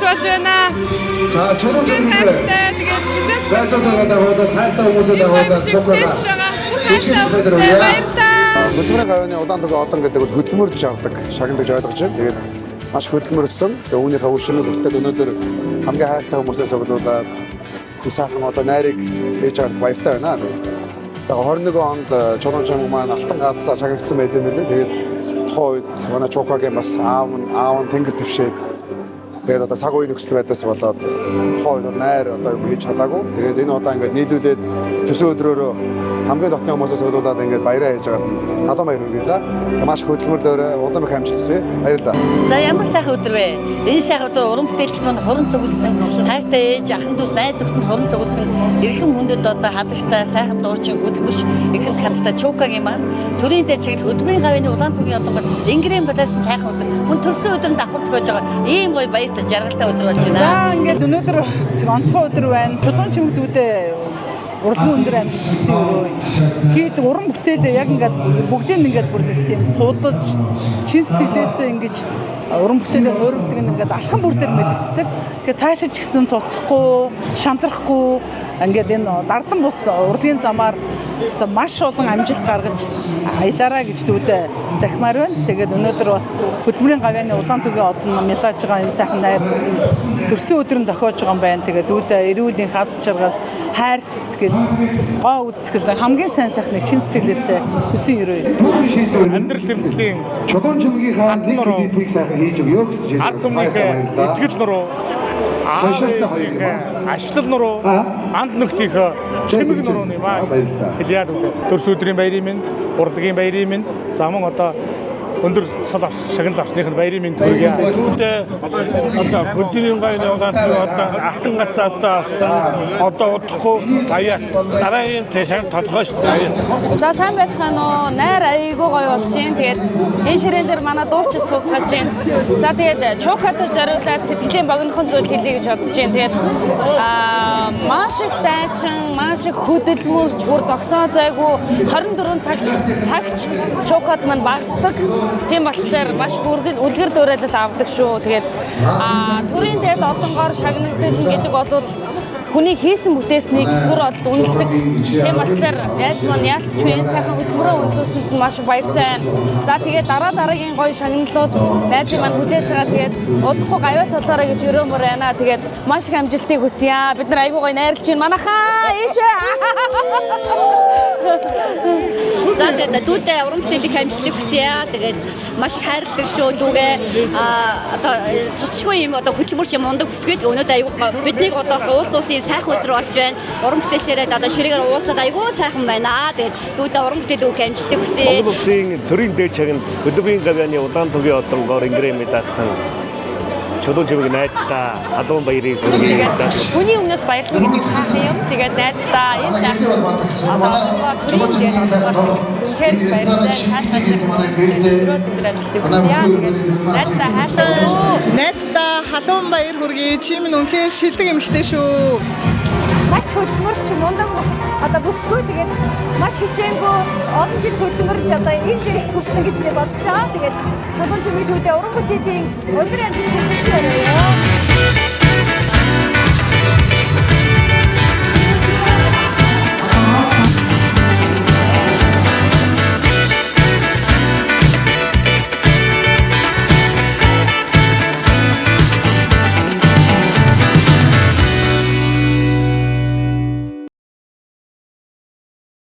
болж байна. За чулуун тэгээд мэдээж байцаагаа даваад хайртай хүмүүсээ даваад цогцолоо. Хөдөлмөрийн гавьяаны улаан тугийн одон гэдэг бол хөдөлмөрж авдаг, шагнадаг ойлгож байна. Тэгээд маш хөдөлмөрсөн. Тэгээд үүнийхээ үр шимийг хүртэл өнөөдөр хамгийн хайртай хүмүүсээ цуглуулад сайхан одоо найрыг хийж авах баяртай байна. За 21 онд чулуун чамаг маань алтан гаацсаа шагнагдсан байт юм билээ. Тэгээд тухайн үед манай Чукагийн бас аав нь тэнгэр твшээд тэгээд одоо цаг үеийн нөхцөл байдлаас болоод тухайн үед найр одоо юм хийж чадаагүй. Тэгээд энэ удаа ингээд нийлүүлээд төсөө өдрөөрөө хамгийн дотны хүмүүсээс цуглуулад ингээд баяраа хийж байгаа надад баяр хүргэе да. Маш хөдөлмөрлөөрөө улам их амжилтсэ. Баярлалаа. За ямар сайхан өдөр вэ? Энэ сайхан өдөр уран бүтээлч маань хорон цугласан, хайртай ээж, ахын дүүс, найз зөвхөн хорон цугласан, эрхэм хүндэд одоо хадагтай сайхан дуучин хөдөлгөш эрхэм хадагтай Чукагийн маань төрийн дээр чиглэл хөдөлмөрийн гавьяаны улаан тугийн одоогоор Ингрэм балайсан сайхан өдөр. Хүн төрсөн өдрөнд давхардаг байж байгаа ийм гоё баяртай жаргалтай өдөр болж байна. За ингээд өнөөдөр онцгой өдөр байна. Чулуун чимэгдүүдээ урлагийн өндөр амжилт хүсье өрөө. Хийдэг уран бүтээлээ яг ингээд бүгдийг ингээд бүр нэг тийм суудалж чин сэтгэлээсээ ингэж уран бүтээлээ туурдаг ингээд алхан бүр дээр мэдгэцдэг. Тэгэхээр цаашаа ч гэсэн цуцахгүй, шантрахгүй ингээд энэ дардан бус урлагийн замаар өстө маш олон амжилт гаргаж аялаараа гэж дүүдээ захимаар байна. Тэгээд өнөөдөр бас хөдөлмөрийн гавьяаны улаан тугийн одон мэлааж байгаа энэ сайхан найр төрсөн өдрөнд тохиож байгаа юм байна. Тэгээд дүүдээ эрүүлийн хаз жаргал, хайр сэтгэл, гоо үзэсгэлэн хамгийн сайн сайхныг чин сэтгэлээсээ хүсэн өрөө. Амьдрал тэмцлийн чулуун чимгийнхаа нэг нийтийг сайхан хийж өгөө гэсэн чинь ард түмнийхээ итгэл нуруу ашлал нуруу анд нөхдийнхөө чимэг нурууны маа хэлээд өгдөө. Төрс өдрийн баярын минь, урлагийн баярын минь, за мөн одоо өндөр цол шагнал авсных нь баярын минь төргий. Одоо хөдөлмөрийн гавьяаны улаан тугийн одоо алтан гацаатай авсан одоо удахгүй баяа дараагийн цаашаа толгой шүү дээ. За сайн байцгаана уу? Найр айгүй гоё болж байна. Тэгээд энэ ширээн дээр манай дуучид сууцгааж байна. За тэгээд Чукатай зориулаад сэтгэлийн богинохон зүйл хэлье гэж бодож байна. Тэгээд маш их дайчин, маш их хөдөлмөрч, бүр зогсоо зайгүй 24 цагч Чукад маань багтдаг. Тийм болохоор маш бүргэл үлгэр дуурайлал авдаг шүү. Тэгээд төрийн дээд одонгоор шагнагддаг гэдэг бол хүний хийсэн бүтээснийг төр бол үнэлдэг. Тийм болохоор яаж маань яалтчгүй энэ сайхан хөдөлмөрөө өндлөөсөнд маш их баяртай байна. За тэгээд дараагийн гоё шагналууд найз маань хүлээж байгаа. Тэгээд удахгүй гавьяа толоорой гэж өрөмөр байна. Тэгээд маш их амжилтыг хүсье. Бид нар айгүй гоё найрлж байна. Манайхаа ийшээ. За тэгээд дүүдээ уран бүтээлийн амжилтыг хүсье. Тэгээд маш их хайрладаг шүү дүүгээ. Одоо цусчгүй юм одоо хөдөлмөрч юм ундаг бүсгээд өнөөдөр айгүй биднийг одоо уулзуулсан сайхан өдөр болж байна. Уран бүтээлчээрээ одоо ширээгээр уулзаад айгүй сайхан байна. Тэгээд дүүдээ уран бүтээлийн бүх амжилтыг хүсье. Монгол Улсын төрийн дээд чагнал хөдөлмөрийн гавьяаны улаан тугийн одонгоор Ингрэм даасан чулуун чимэг найзтаа адуун баярыг хүргэе. Хүний өмнөөс баярлалаа гэж хаах юм. Тэгээд найздаа энэ сайхан Найздаа халуун баяр хүргэе. Чи минь үнэхээр шилдэг эмэгтэй шүү. маш хөдөлмөрч мундаг одоо бүсгүй тэгээд маш хичээнгүй олон жил хөдөлмөрч одоо энэ зэрэгт хүрсэн гэж би бодож байгаа. Тэгээд чулуун чимэглүүдээ уран бүтээлийн өндөр амжилт хүсэж байна.